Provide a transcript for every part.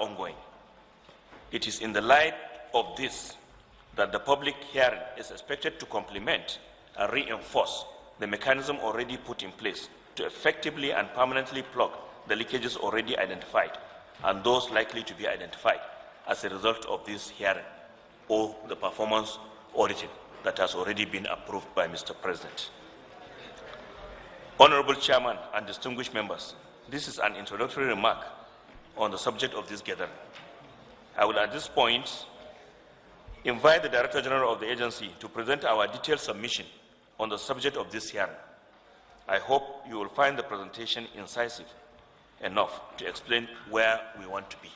ongoing. It is in the light of this that the public hearing is expected to complement and reinforce the mechanism already put in place to effectively and permanently plug the leakages already identified and those likely to be identified as a result of this hearing or the performance auditing that has already been approved by Mr. President. Honorable Chairman and distinguished members, this is an introductory remark on the subject of this gathering. I will at this point invite the Director General of the agency to present our detailed submission on the subject of this hearing. I hope you will find the presentation incisive enough to explain where we want to be.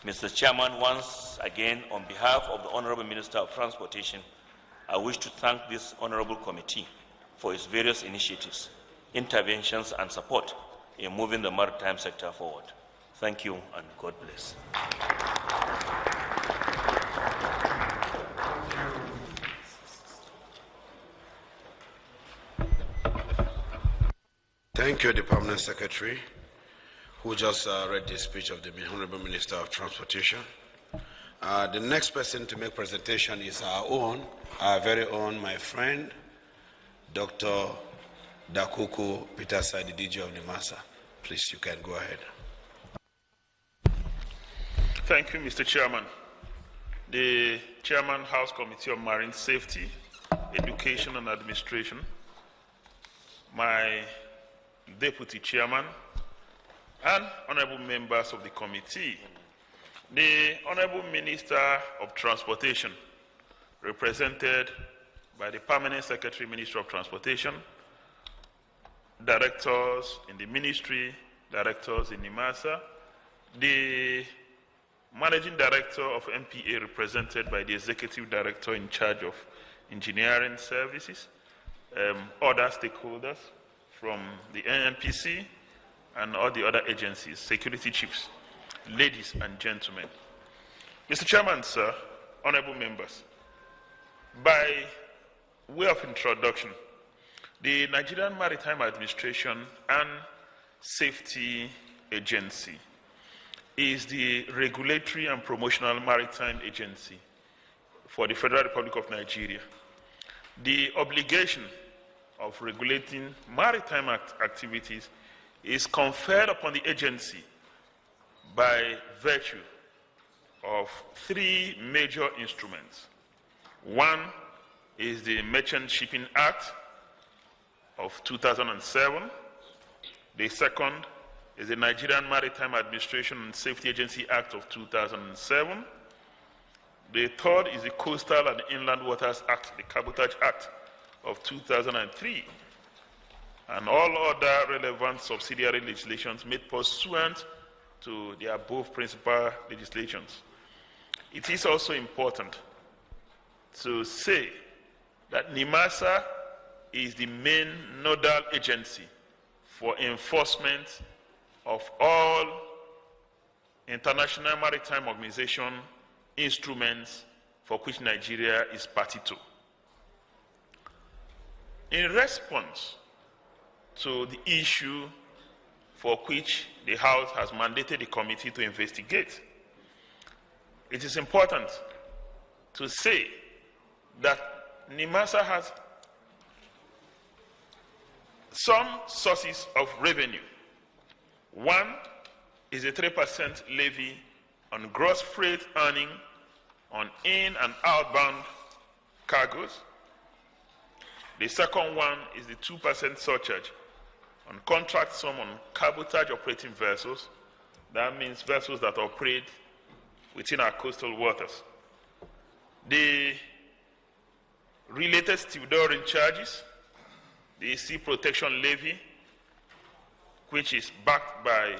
Mr. Chairman, once again, on behalf of the Honorable Minister of Transportation, I wish to thank this Honorable Committee for its various initiatives, interventions, and support in moving the maritime sector forward. Thank you, and God bless. Thank you, the Permanent Secretary, who just read the speech of the Honorable Minister of Transportation. The next person to make presentation is our very own, my friend, Dr. Dakuku Petersai, the DG of NIMASA. Please, you can go ahead. Thank you, Mr. Chairman. The Chairman, House Committee on Marine Safety, Education and Administration, my Deputy Chairman, and honorable members of the committee, the Honorable Minister of Transportation, represented by the Permanent Secretary, Minister of Transportation, directors in the ministry, directors in NIMASA, the Managing Director of MPA, represented by the Executive Director in charge of Engineering Services, other stakeholders from the NNPC and all the other agencies, security chiefs, ladies and gentlemen. Mr. Chairman, sir, honorable members, by way of introduction, the Nigerian Maritime Administration and Safety Agency is the regulatory and promotional maritime agency for the Federal Republic of Nigeria. The obligation of regulating maritime activities is conferred upon the agency by virtue of three major instruments. One is the Merchant Shipping Act of 2007. The second is the Nigerian Maritime Administration and Safety Agency Act of 2007. The third is the Coastal and Inland Waters Act, the Cabotage Act of 2003, and all other relevant subsidiary legislations made pursuant to the above principal legislations. It is also important to say that NIMASA is the main nodal agency for enforcement of all International Maritime Organization instruments for which Nigeria is party to. In response to the issue for which the House has mandated the committee to investigate, it is important to say that NIMASA has some sources of revenue. One is a 3% levy on gross freight earning on in- and outbound cargoes. The second one is the 2% surcharge on contract sum on cabotage operating vessels. That means vessels that operate within our coastal waters. The related stevedoring charges, the sea protection levy, which is backed by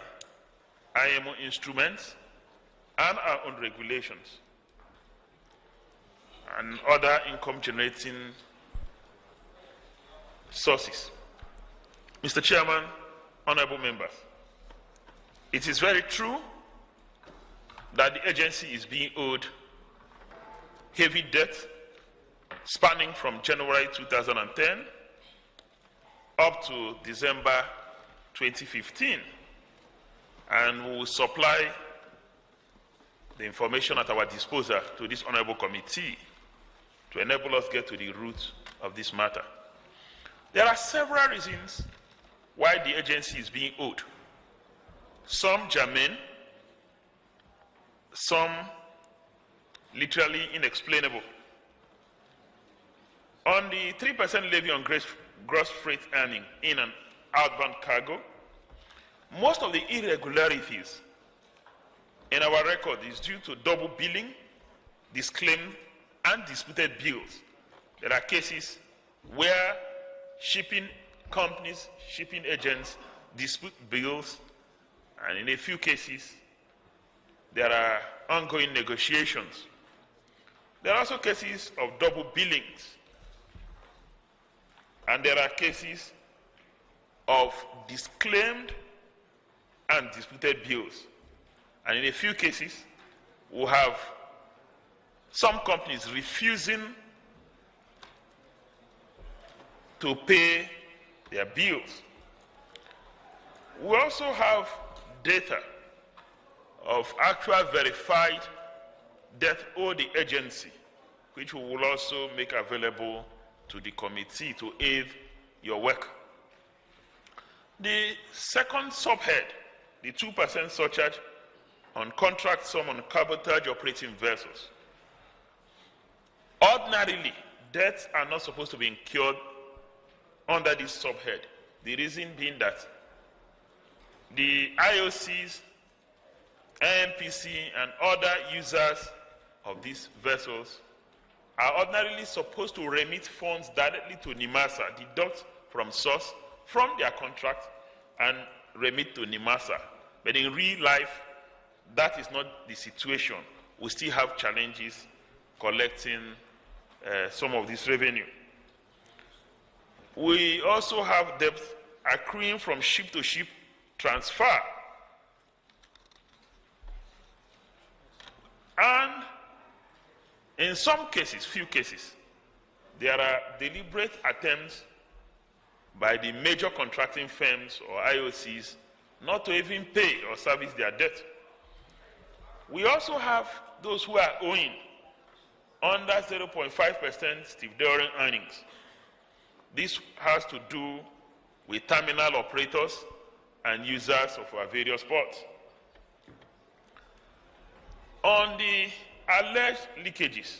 IMO instruments and our own regulations, and other income-generating sources. Mr. Chairman, honorable members, it is very true that the agency is being owed heavy debt spanning from January 2010 up to December 2015, and we will supply the information at our disposal to this honorable committee to enable us get to the root of this matter. There are several reasons why the agency is being owed. Some germane, some literally inexplainable. On the 3% levy on gross freight earning in and outbound cargo, most of the irregularities in our record is due to double billing, disclaimed and disputed bills. There are cases where shipping companies, shipping agents dispute bills, and in a few cases, there are ongoing negotiations. There are also cases of double billings, and there are cases of disclaimed and disputed bills. And in a few cases, we have some companies refusing to pay their bills. We also have data of actual verified debt owed the agency, which we will also make available to the committee to aid your work. The second subhead, the 2% surcharge on contract sum on cabotage operating vessels. Ordinarily, debts are not supposed to be incurred under this subhead. The reason being that the IOCs, NPC, and other users of these vessels are ordinarily supposed to remit funds directly to NIMASA, deduct from source from their contract, and remit to NIMASA. But in real life, that is not the situation. We still have challenges collecting some of this revenue. We also have debt accruing from ship-to-ship transfer. And in some cases, few cases, there are deliberate attempts by the major contracting firms or IOCs not to even pay or service their debt. We also have those who are owing under 0.5% stevedoring earnings. This has to do with terminal operators and users of our various ports. On the alleged leakages,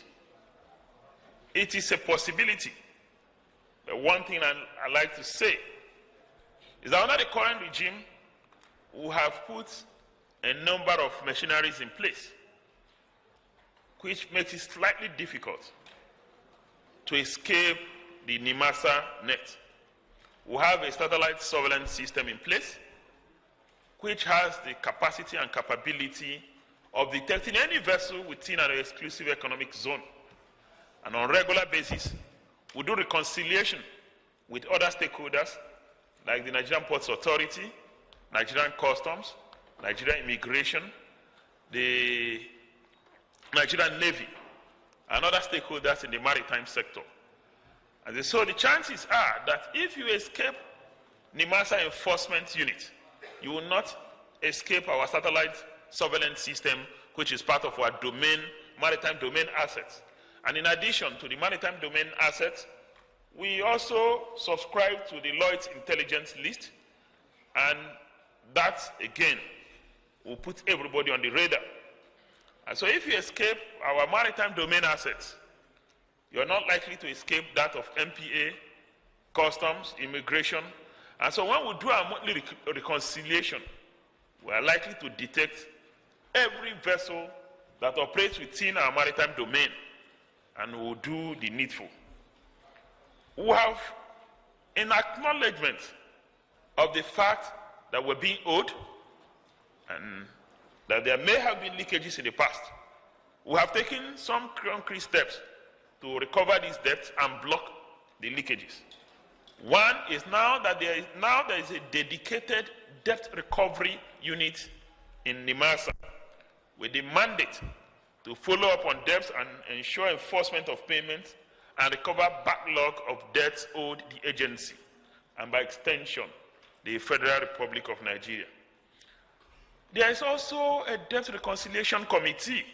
it is a possibility. But one thing I like to say is that under the current regime, we have put a number of machineries in place, which makes it slightly difficult to escape the NIMASA net. We have a satellite surveillance system in place, which has the capacity and capability of detecting any vessel within an exclusive economic zone. And on a regular basis, we do reconciliation with other stakeholders like the Nigerian Ports Authority, Nigerian Customs, Nigerian Immigration, the Nigerian Navy, and other stakeholders in the maritime sector. And so the chances are that if you escape NIMASA enforcement unit, you will not escape our satellite surveillance system, which is part of our domain, maritime domain assets. And in addition to the maritime domain assets, we also subscribe to the Lloyd's intelligence list, and that, again, will put everybody on the radar. And so if you escape our maritime domain assets, you're not likely to escape that of MPA, customs, immigration. And so when we do our monthly reconciliation, we are likely to detect every vessel that operates within our maritime domain, and we'll do the needful. We have an acknowledgement of the fact that we're being owed and that there may have been leakages in the past. We have taken some concrete steps to recover these debts and block the leakages. One is now that there is a dedicated debt recovery unit in NIMASA with the mandate to follow up on debts and ensure enforcement of payments and recover backlog of debts owed the agency, and by extension, the Federal Republic of Nigeria. There is also a debt reconciliation committee